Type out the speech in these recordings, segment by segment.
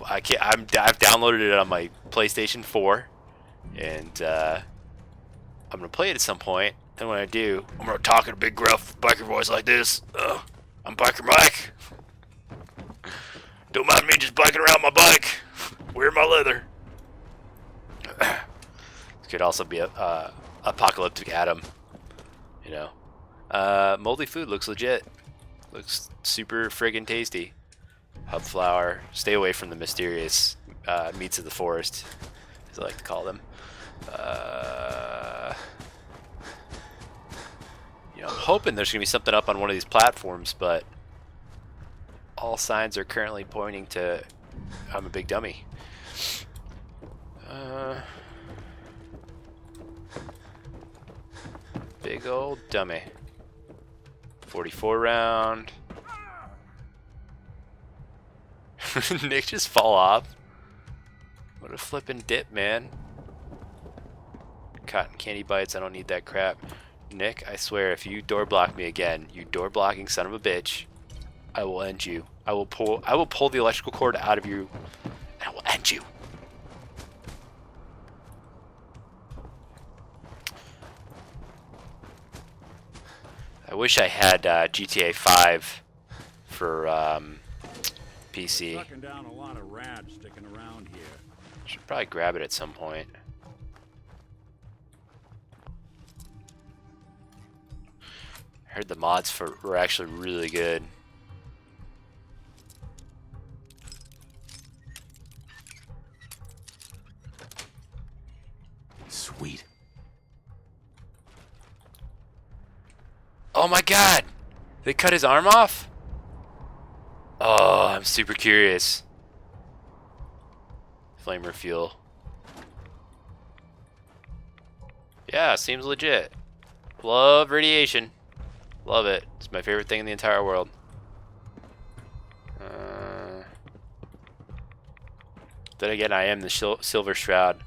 I can't. I've downloaded it on my PlayStation 4, and I'm gonna play it at some point. And when I do, I'm gonna talk in a big gruff biker voice like this. I'm Biker Mike. Don't mind me just biking around my bike, wearing my leather. This could also be a apocalyptic Adam, you know. Moldy food looks legit. Looks super friggin' tasty. Hub flour. Stay away from the mysterious meats of the forest, as I like to call them. You know, I'm hoping there's gonna be something up on one of these platforms, but all signs are currently pointing to I'm a big dummy. Big old dummy. 44 round. Nick just fall off. What a flippin' dip, man. Cotton candy bites, I don't need that crap. Nick, I swear, if you door block me again, you door blocking son of a bitch, I will end you. I will pull the electrical cord out of you, and I will end you. I wish I had GTA 5 for PC. Sucking down a lot of rad sticking around here. Should probably grab it at some point. I heard the mods were actually really good. Sweet. Oh my god! They cut his arm off? Oh, I'm super curious. Flamer fuel. Yeah, seems legit. Love radiation. Love it. It's my favorite thing in the entire world. Then again, I am the Silver Shroud.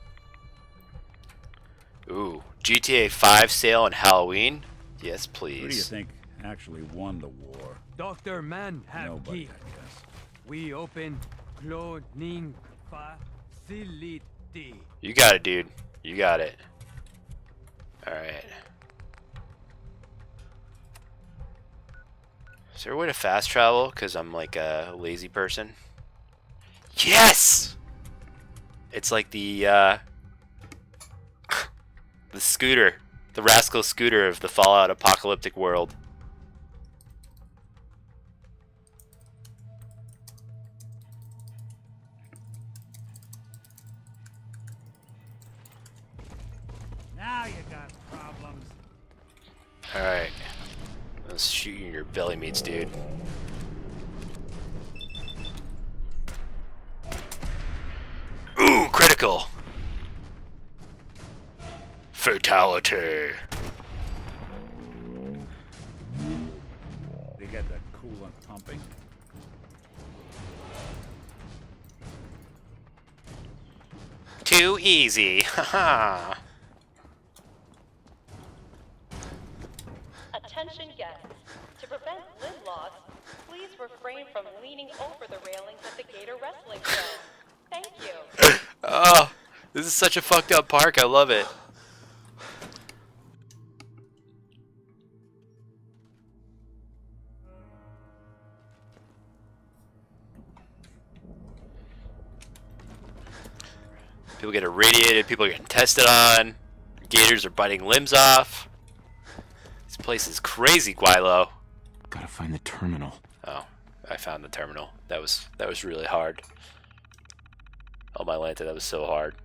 Ooh, GTA 5 sale on Halloween? Yes, please. Who do you think actually won the war? Dr. Man have Nobody, key. I guess. We open cloning facility. You got it, dude. You got it. Alright. Is there a way to fast travel? Because I'm like a lazy person. Yes! It's like the the scooter. The rascal scooter of the Fallout apocalyptic world. Now you got problems. Alright. Let's shoot you in your belly meats, dude. Ooh, critical! Fatality! They get that coolant pumping. Too easy, haha! Attention guests. To prevent limb loss, please refrain from leaning over the railings at the Gator Wrestling Show. Thank you. Oh, this is such a fucked up park, I love it. People get irradiated, people are getting tested on, gators are biting limbs off. This place is crazy, Guilo. Gotta find the terminal. Oh, I found the terminal. That was really hard. Oh my Lanta, that was so hard.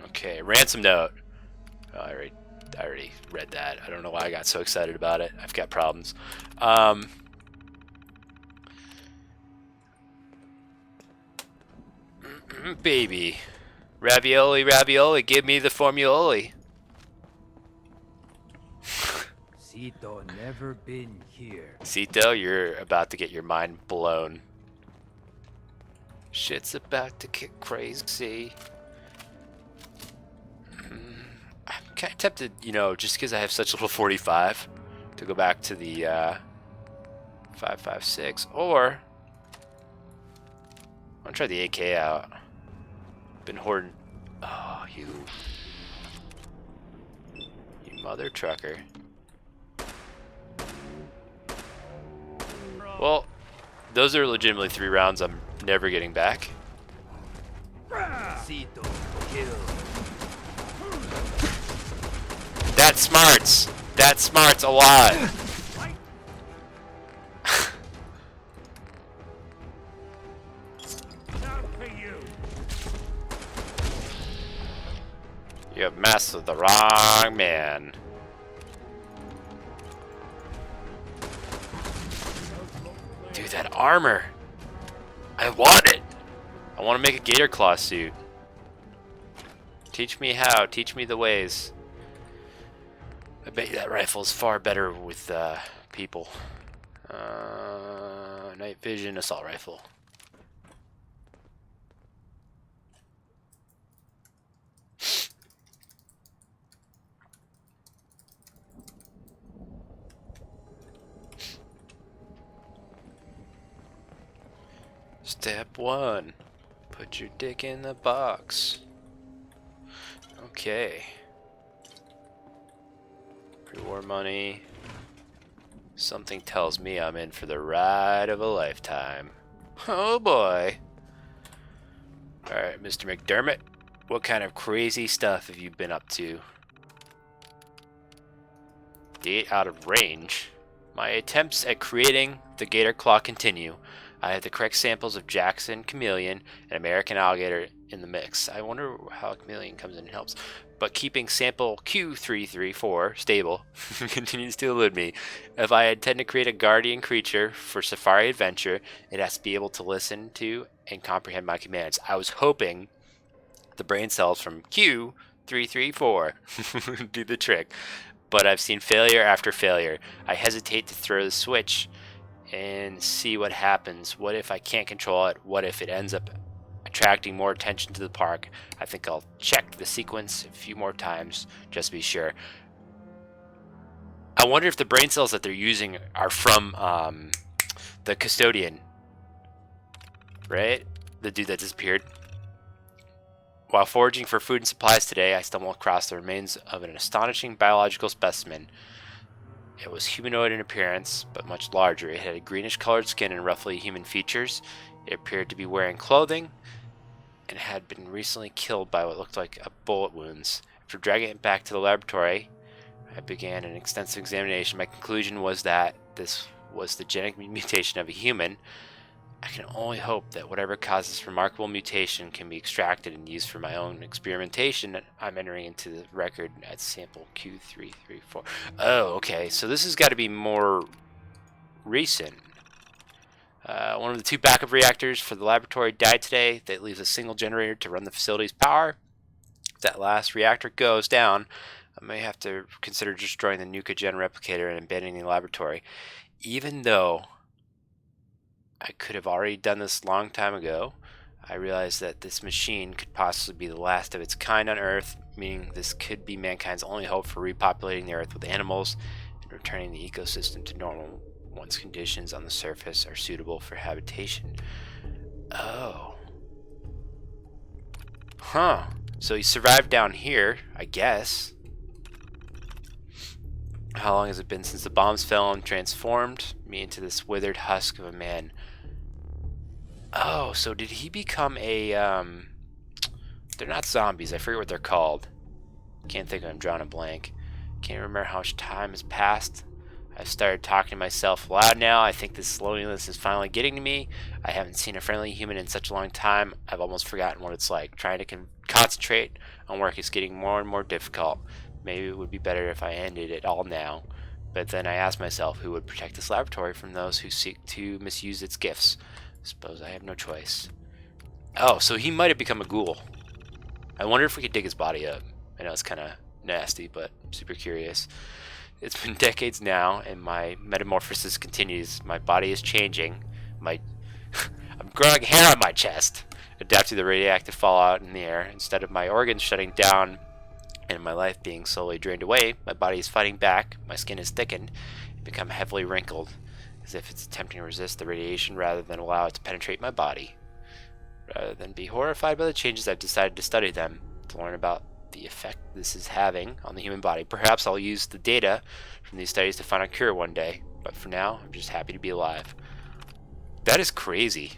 Okay, ransom note. Oh, I already read that. I don't know why I got so excited about it. I've got problems. Baby. Ravioli, ravioli, give me the formuoli. Cito never been here. Cito, you're about to get your mind blown. Shit's about to get crazy. I'm kind of tempted, you know, just because I have such little 45, to go back to the 5.56, or I'll try the AK out. Been hoarding. Oh, you mother trucker. Well, those are legitimately 3 rounds I'm never getting back. Cito, kill. That smarts. That smarts a lot. You have messed with the wrong man. Dude, that armor. I want it. I want to make a gator claw suit. Teach me how. Teach me the ways. I bet you that rifle is far better with people. Night vision assault rifle. Step 1. Put your dick in the box. Okay. Reward money. Something tells me I'm in for the ride of a lifetime. Oh boy. Alright, Mr. McDermott. What kind of crazy stuff have you been up to? Date out of range. My attempts at creating the gator claw continue. I have the correct samples of Jackson, chameleon, and American alligator in the mix. I wonder how chameleon comes in and helps. But keeping sample Q334 stable continues to elude me. If I intend to create a guardian creature for Safari Adventure, it has to be able to listen to and comprehend my commands. I was hoping the brain cells from Q334 do the trick, but I've seen failure after failure. I hesitate to throw the switch and see what happens. What if I can't control it? What if it ends up attracting more attention to the park? I think I'll check the sequence a few more times just to be sure. I wonder if the brain cells that they're using are from the custodian, right? The dude that disappeared. While foraging for food and supplies today, I stumbled across the remains of an astonishing biological specimen. It was humanoid in appearance, but much larger. It had a greenish-colored skin and roughly human features. It appeared to be wearing clothing and had been recently killed by what looked like bullet wounds. After dragging it back to the laboratory, I began an extensive examination. My conclusion was that this was the genetic mutation of a human. I can only hope that whatever caused this remarkable mutation can be extracted and used for my own experimentation. I'm entering into the record at sample Q334. Oh, okay. So this has got to be more recent. One of the 2 backup reactors for the laboratory died today. That leaves a single generator to run the facility's power. If that last reactor goes down, I may have to consider destroying the Nukagen replicator and abandoning the laboratory. Even though I could have already done this a long time ago, I realized that this machine could possibly be the last of its kind on Earth, meaning this could be mankind's only hope for repopulating the Earth with animals and returning the ecosystem to normal once conditions on the surface are suitable for habitation. Oh. Huh. So he survived down here, I guess. How long has it been since the bombs fell and transformed me into this withered husk of a man? Oh, so did he become a, they're not zombies, I forget what they're called. Can't think of them, drawing a blank. Can't remember how much time has passed. I've started talking to myself loud now. I think this loneliness is finally getting to me. I haven't seen a friendly human in such a long time. I've almost forgotten what it's like. Trying to concentrate on work is getting more and more difficult. Maybe it would be better if I ended it all now. But then I ask myself, who would protect this laboratory from those who seek to misuse its gifts? I suppose I have no choice. Oh, so he might have become a ghoul. I wonder if we could dig his body up. I know it's kind of nasty, but I'm super curious. It's been decades now, and my metamorphosis continues. My body is changing. I'm growing hair on my chest, adapting to the radioactive fallout in the air. Instead of my organs shutting down and my life being slowly drained away, my body is fighting back. My skin is thickened, become heavily wrinkled, as if it's attempting to resist the radiation rather than allow it to penetrate my body. Rather than be horrified by the changes, I've decided to study them, to learn about the effect this is having on the human body. Perhaps I'll use the data from these studies to find a cure one day, but for now, I'm just happy to be alive. That is crazy.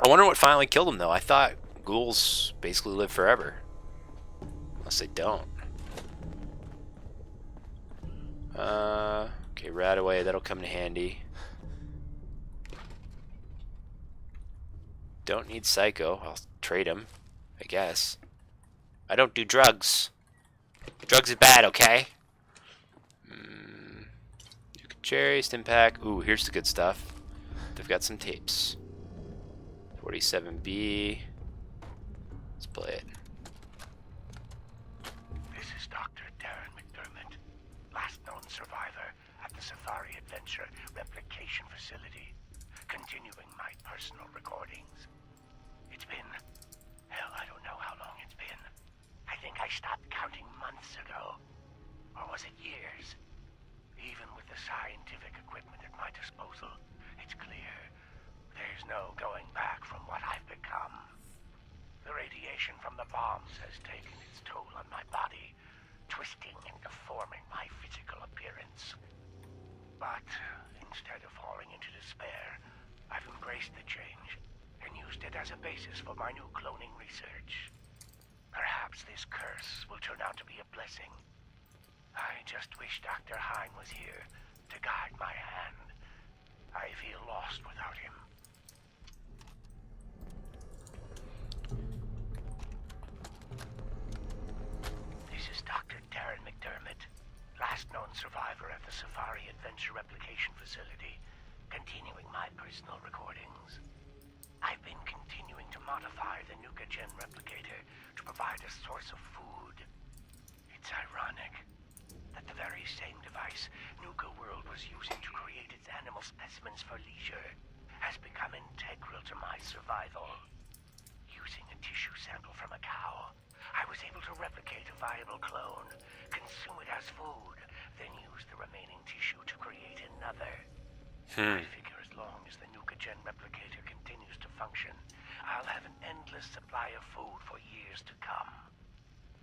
I wonder what finally killed him, though. I thought ghouls basically live forever. Unless they don't. Okay, right away, that'll come in handy. Don't need Psycho. I'll trade him, I guess. I don't do drugs. Drugs are bad, okay? Nuka Cherry, Stimpack. Ooh, here's the good stuff. They've got some tapes. 47B. Let's play it. This is Dr. Darren McDermott, last known survivor at the Safari Adventure Replication Facility, continuing my personal recordings. It's been... hell, I don't know how long it's been. I think I stopped counting months ago. Or was it years? Even with the scientific equipment at my disposal, it's clear there's no going back from what I've become. The radiation from the bombs has taken its toll on my body, twisting and deforming my physical appearance. But instead of falling into despair, I've embraced the change and used it as a basis for my new cloning research. Perhaps this curse will turn out to be a blessing. I just wish Dr. Hine was here to guide my hand. I feel lost without him. This is Dr. Darren McDermott, last known survivor at the Safari Adventure Replication Facility, continuing my personal recordings. I've been continuing to modify the Nuka-Gen replicator to provide a source of food. It's ironic that the very same device Nukaworld was using to create its animal specimens for leisure has become integral to my survival. Using a tissue sample from a cow, I was able to replicate a viable clone, consume it as food, then use the remaining tissue to create another. I figure as long as the Nuka-Gen replicator continues to function, I'll have an endless supply of food for years to come.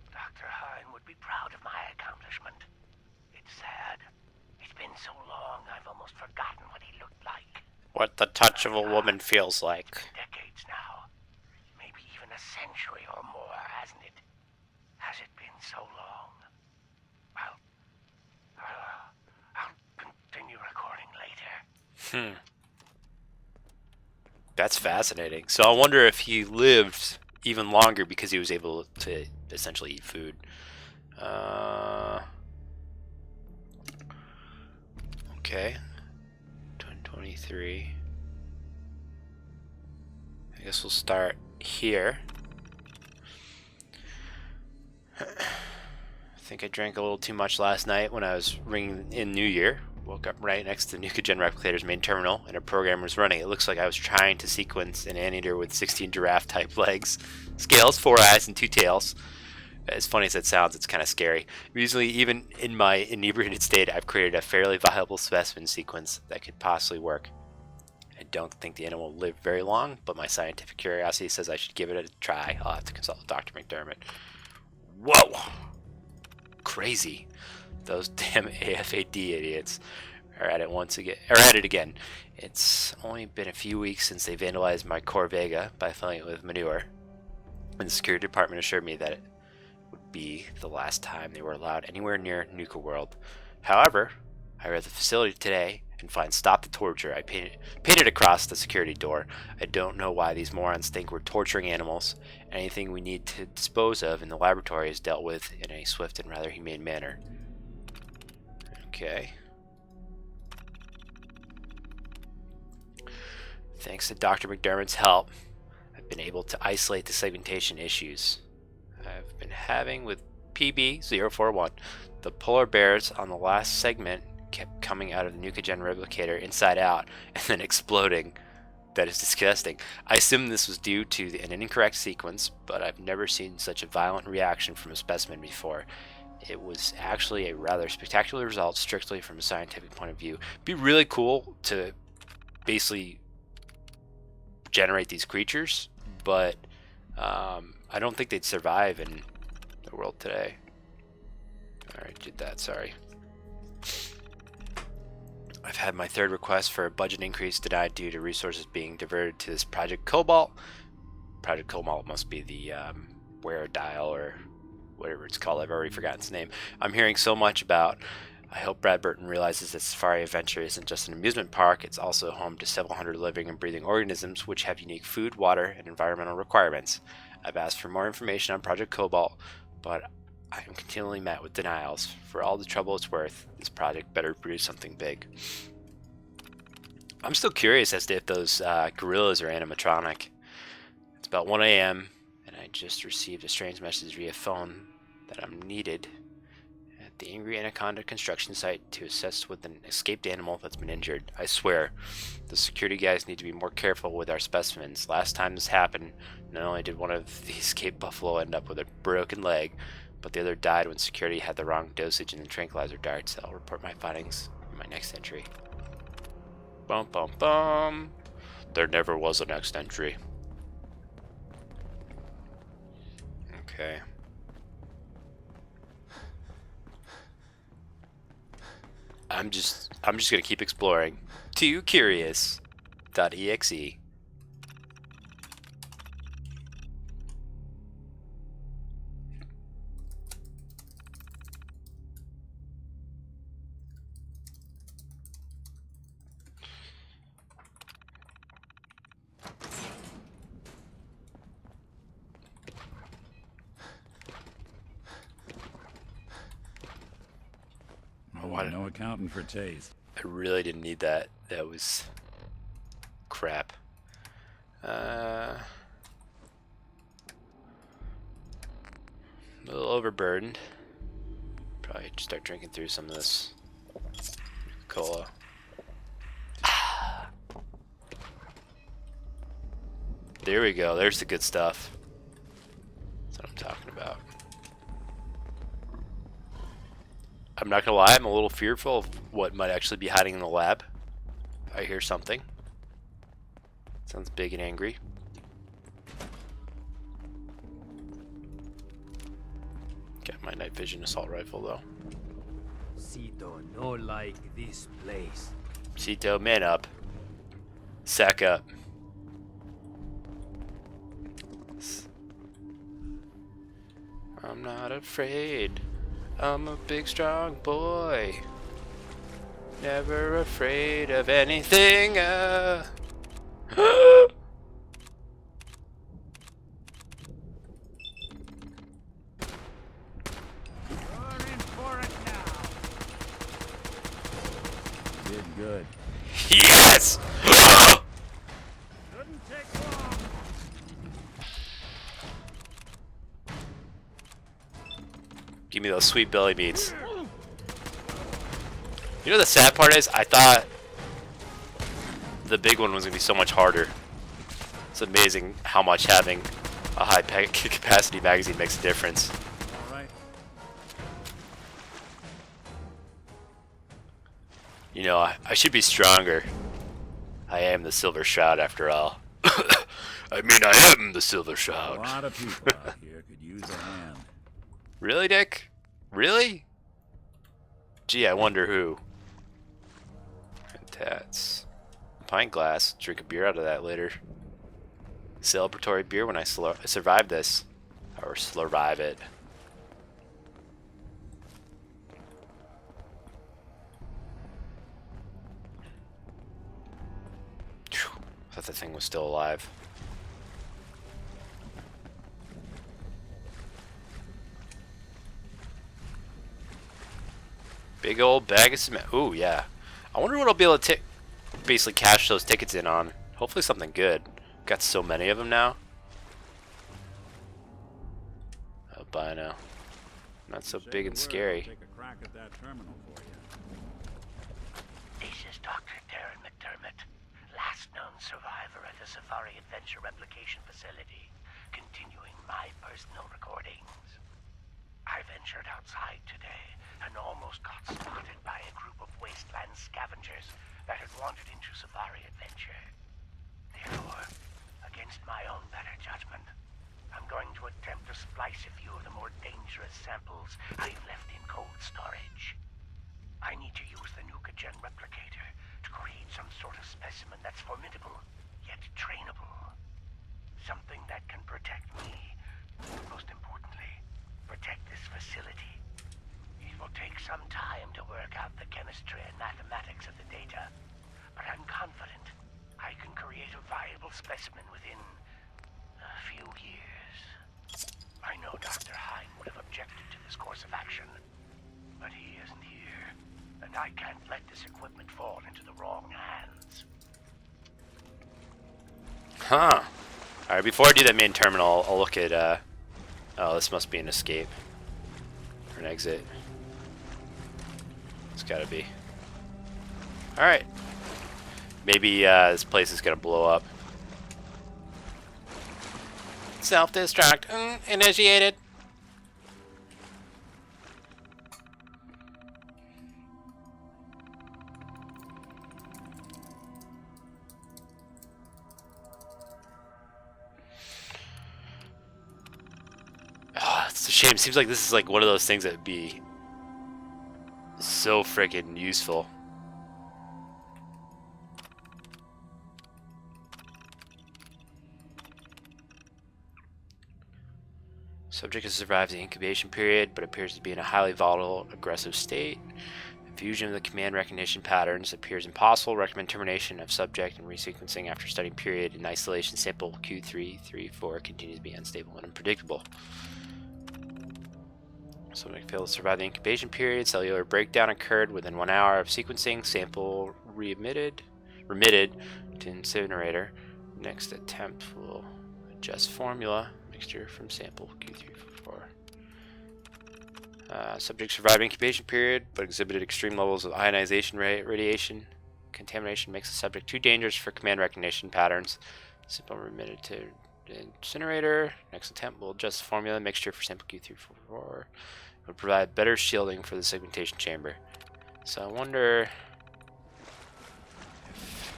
Dr. Hine would be proud of my accomplishment. It's sad. It's been so long, I've almost forgotten what he looked like. What the touch of a woman feels like. Decades now. Maybe even a century or more, hasn't it? Has it been so long? I'll continue recording later. That's fascinating. So I wonder if he lived even longer because he was able to essentially eat food. Okay. 2023. I guess we'll start here. I think I drank a little too much last night when I was ringing in New Year. Woke up right next to the Nuka-Gen Replicator's main terminal, and a program was running. It looks like I was trying to sequence an anteater with 16 giraffe-type legs, scales, 4 eyes, and 2 tails. As funny as that sounds, it's kind of scary. Usually, even in my inebriated state, I've created a fairly viable specimen sequence that could possibly work. I don't think the animal will live very long, but my scientific curiosity says I should give it a try. I'll have to consult with Dr. McDermott. Whoa! Crazy. Those damn AFAD idiots are at it once again. Or at it again. It's only been a few weeks since they vandalized my Corvega by filling it with manure, and the security department assured me that it would be the last time they were allowed anywhere near Nukaworld. However, I read the facility today and find "Stop the Torture" I painted across the security door. I don't know why these morons think we're torturing animals. Anything we need to dispose of in the laboratory is dealt with in a swift and rather humane manner. Okay. Thanks to Dr. McDermott's help, I've been able to isolate the segmentation issues I've been having with PB041. The polar bears on the last segment kept coming out of the Nuka-Gen replicator inside out and then exploding. That is disgusting. I assume this was due to an incorrect sequence, but I've never seen such a violent reaction from a specimen before. it was actually a rather spectacular result, strictly from a scientific point of view. It'd be really cool to basically generate these creatures, but I don't think they'd survive in the world today. Alright, did that, sorry. I've had my third request for a budget increase denied due to resources being diverted to this Project Cobalt. Project Cobalt must be the wear dial or whatever it's called. I've already forgotten its name. I'm hearing so much about. I hope Brad Burton realizes that Safari Adventure isn't just an amusement park, it's also home to several hundred living and breathing organisms which have unique food, water, and environmental requirements. I've asked for more information on Project Cobalt, but I am continually met with denials. For all the trouble it's worth, this project better produce something big. I'm still curious as to if those gorillas are animatronic. It's about 1 a.m. and I just received a strange message via phone that I'm needed at the Angry Anaconda construction site to assist with an escaped animal that's been injured. I swear, the security guys need to be more careful with our specimens. Last time this happened, not only did one of the escaped buffalo end up with a broken leg, but the other died when security had the wrong dosage in the tranquilizer darts. I'll report my findings in my next entry. Bum bum bum. There never was a next entry. Okay. I'm just gonna keep exploring. Too curious.exe. Oh, no accounting for taste. I really didn't need that. That was crap. A little overburdened. Probably start drinking through some of this cola. There we go. There's the good stuff. That's what I'm talking about. I'm not gonna lie, I'm a little fearful of what might actually be hiding in the lab. I hear something. Sounds big and angry. Got my night vision assault rifle though. Cito no like this place. Cito, man up. Sack up. I'm not afraid. I'm a big strong boy. Never afraid of anything. You're in for it now. Did good. Yes! Shouldn't take long. Give me those sweet belly beats. You know the sad part is, I thought the big one was going to be so much harder. It's amazing how much having a high capacity magazine makes a difference. All right. You know, I should be stronger. I am the Silver Shroud after all. I mean, I am the Silver A Shroud. lot of people out here could use a hand. Really, Dick? Really? Gee, I wonder who. Tats. Pint glass. Drink a beer out of that later. Celebratory beer when I survive this. Or survive it. Phew. I thought the thing was still alive. Big old bag of cement. Ooh, yeah. I wonder what I'll be able to basically cash those tickets in on. Hopefully something good. Got so many of them now. Albino. Not so Say big the and word, scary. I'll take a crack at that terminal for you. This is Dr. Darren McDermott, last known survivor at the Safari Adventure Replication Facility, continuing my personal recordings. Our venture ventured outside today and almost got spotted by a group of wasteland scavengers that had wandered into Safari Adventure. Therefore, against my own better judgment, I'm going to attempt to splice a few of the more dangerous samples I've left in cold storage. I need to use the Nukagen replicator to create some sort of specimen that's formidable, yet trainable. Something that can protect me, most importantly, protect this facility. It will take some time to work out the chemistry and mathematics of the data, but I'm confident I can create a viable specimen within a few years. I know Dr. Hine would have objected to this course of action, but he isn't here, and I can't let this equipment fall into the wrong hands. Huh. Alright, before I do that main terminal, I'll look at, oh, this must be an escape. Or an exit. It's gotta be. Alright. Maybe, this place is gonna blow up. Self-destruct. Initiated. Oh, it's a shame. Seems like this is like one of those things that would be so freaking useful. Subject has survived the incubation period, but appears to be in a highly volatile, aggressive state. Fusion of the command recognition patterns appears impossible. Recommend termination of subject and resequencing after study period. In isolation, sample Q334 continues to be unstable and unpredictable. Subject failed to survive the incubation period. Cellular breakdown occurred within 1 hour of sequencing. Sample remitted to incinerator. Next attempt will adjust formula. Mixture from sample Q344. Subject survived incubation period, but exhibited extreme levels of ionization radiation. Contamination makes the subject too dangerous for command recognition patterns. Sample remitted to incinerator. Next attempt will adjust the formula. Mixture for sample Q344. It would provide better shielding for the segmentation chamber. So I wonder if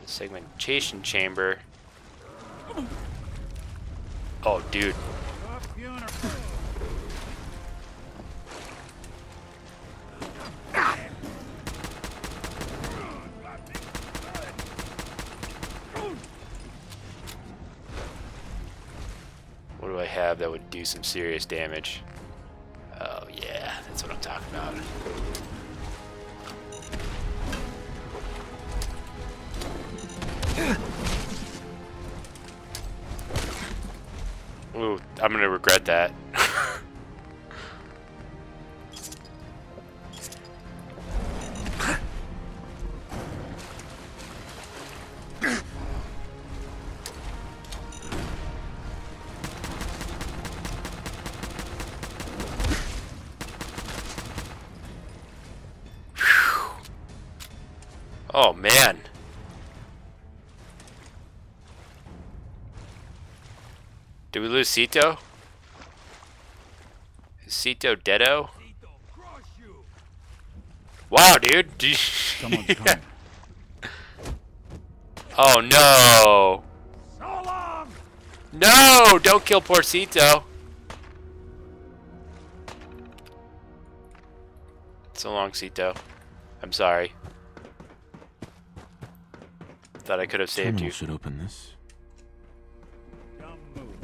the segmentation chamber. Oh, dude. What do I have that would do some serious damage? Oh yeah, that's what I'm talking about. Ooh, I'm gonna regret that. Oh man. Did we lose Cito? Is Cito deado? Wow, dude. Someone's coming. Oh no. So long! No! Don't kill poor Cito. So long, Cito. I'm sorry. Thought I could have saved Terminal you. should open this. Don't move.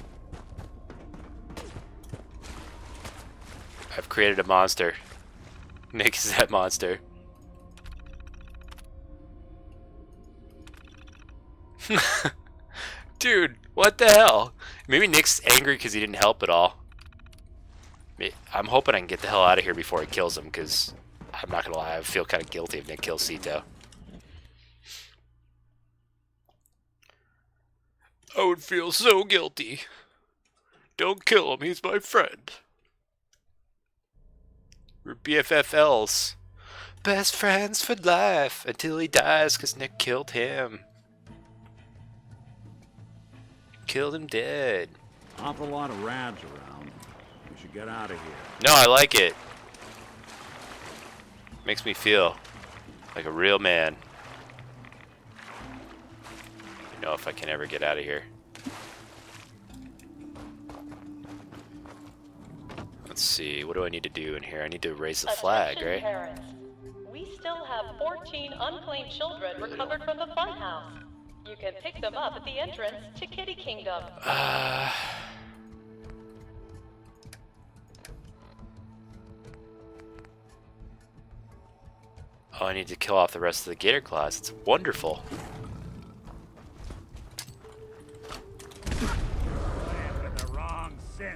I've created a monster. Nick is that monster. Dude, what the hell? Maybe Nick's angry because he didn't help at all. I'm hoping I can get the hell out of here before he kills him, because I'm not gonna lie, I feel kind of guilty if Nick kills Cito. I would feel so guilty. Don't kill him, he's my friend. We're BFFLs. Best friends for life until he dies because Nick killed him. Killed him dead. Awful lot of rads around. We should get out of here. No, I like it. Makes me feel like a real man. You know, if I can ever get out of here. Let's see, what do I need to do in here? I need to raise the flag, Attention right? parents. We still have 14 unclaimed children recovered from the funhouse. You can pick them up at the entrance to Kitty Kingdom. Oh, I need to kill off the rest of the gator class. It's wonderful. Land with the wrong sin.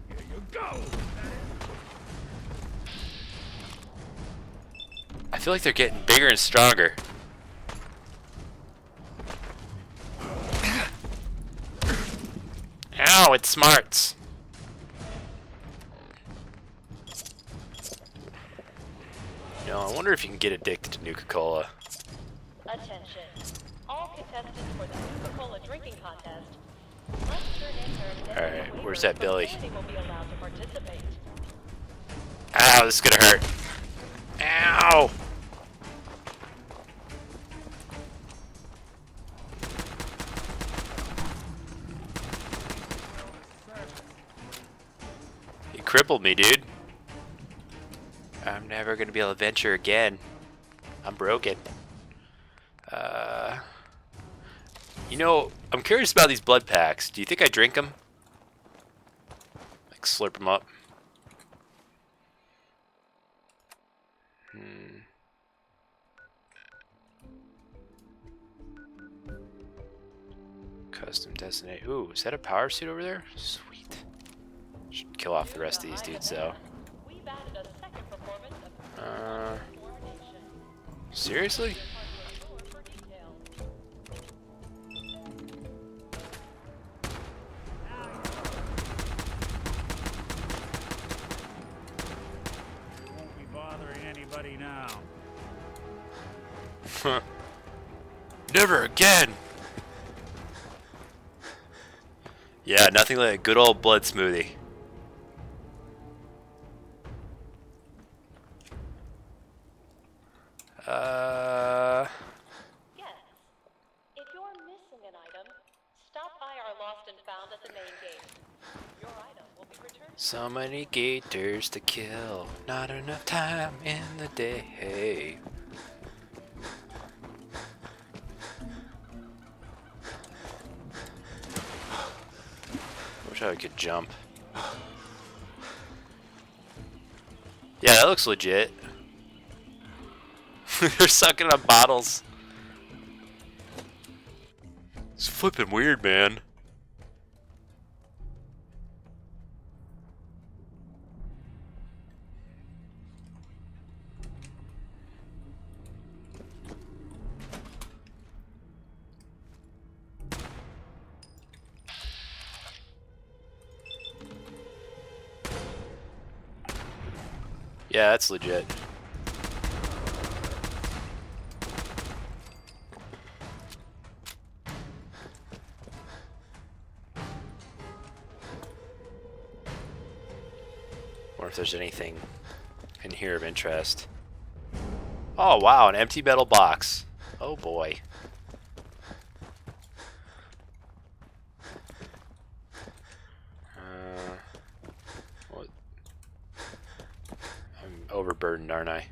Here you go. I feel like they're getting bigger and stronger. Ow, it smarts. You know, I wonder if you can get addicted to Nuka-Cola. Attention. All contestants for the Nuka-Cola drinking contest must turn in their Alright, identity where's waivers that Billy? before they will be allowed to participate. Ow, this is gonna hurt. Ow! He crippled me, dude. I'm never gonna be able to venture again. I'm broken. You know, I'm curious about these blood packs. Do you think I drink them? Like slurp them up? Custom destination. Ooh, is that a power suit over there? Sweet. Should kill off the rest of these dudes though. We've added a second performance of coordination. Seriously? For details. Won't be bothering anybody now. Never again! Yeah, nothing like a good old blood smoothie. Yes. If you're missing an item, stop by our lost and found at the main gate. Your item will be returned. So many gators to kill, not enough time in the day. Wish I could jump. Yeah, that looks legit. They're sucking up bottles. It's flipping weird, man. Yeah, that's legit. Wonder if there's anything in here of interest. Oh wow, an empty metal box. Oh boy. What? I'm overburdened, aren't I?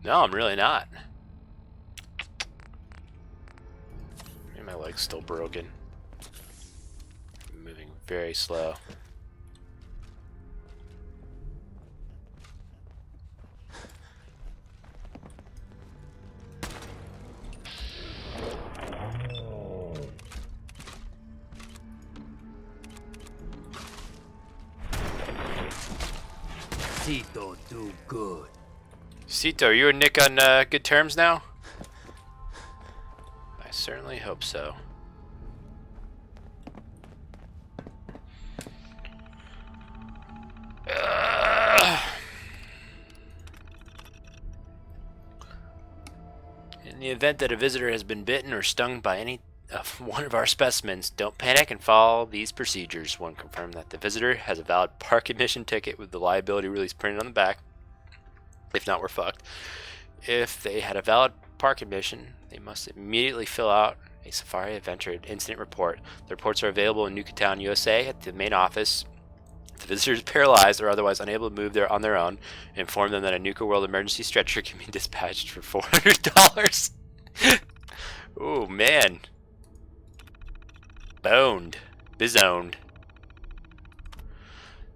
No, I'm really not. Maybe my leg's still broken. I'm moving very slow. Cito do good. Cito, you and Nick on good terms now? I certainly hope so. In the event that a visitor has been bitten or stung by any of one of our specimens. Don't panic and follow these procedures. One, confirm that the visitor has a valid park admission ticket with the liability release printed on the back. If not, we're fucked. If they had a valid park admission, they must immediately fill out a Safari Adventure incident report. The reports are available in Nuketown, USA at the main office. If the visitor is paralyzed or otherwise unable to move there on their own, inform them that a Nukaworld emergency stretcher can be dispatched for $400. Oh man. Boned. Bizoned.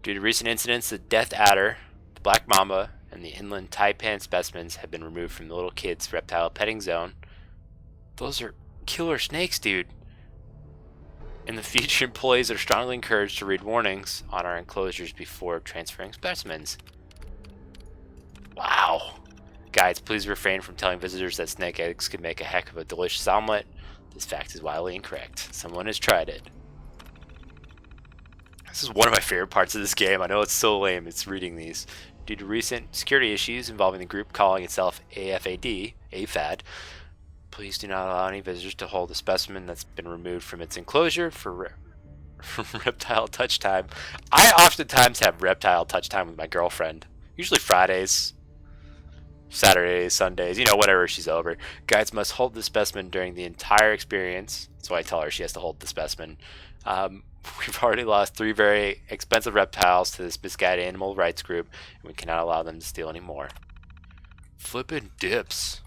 Due to recent incidents, the Death Adder, the Black Mamba, and the inland taipan specimens have been removed from the little kids' reptile petting zone. Those are killer snakes, dude. In the future, employees are strongly encouraged to read warnings on our enclosures before transferring specimens. Wow. Guides, please refrain from telling visitors that snake eggs can make a heck of a delicious omelet. This fact is wildly incorrect. Someone has tried it. This is one of my favorite parts of this game. I know it's so lame, it's reading these. Due to recent security issues involving the group calling itself AFAD, please do not allow any visitors to hold a specimen that's been removed from its enclosure for reptile touch time. I oftentimes have reptile touch time with my girlfriend. Usually Fridays, Saturdays, Sundays, whatever she's over. Guides must hold the specimen during the entire experience. So I tell her she has to hold the specimen. We've already lost 3 very expensive reptiles to this misguided animal rights group, and we cannot allow them to steal any more. Flippin' dips.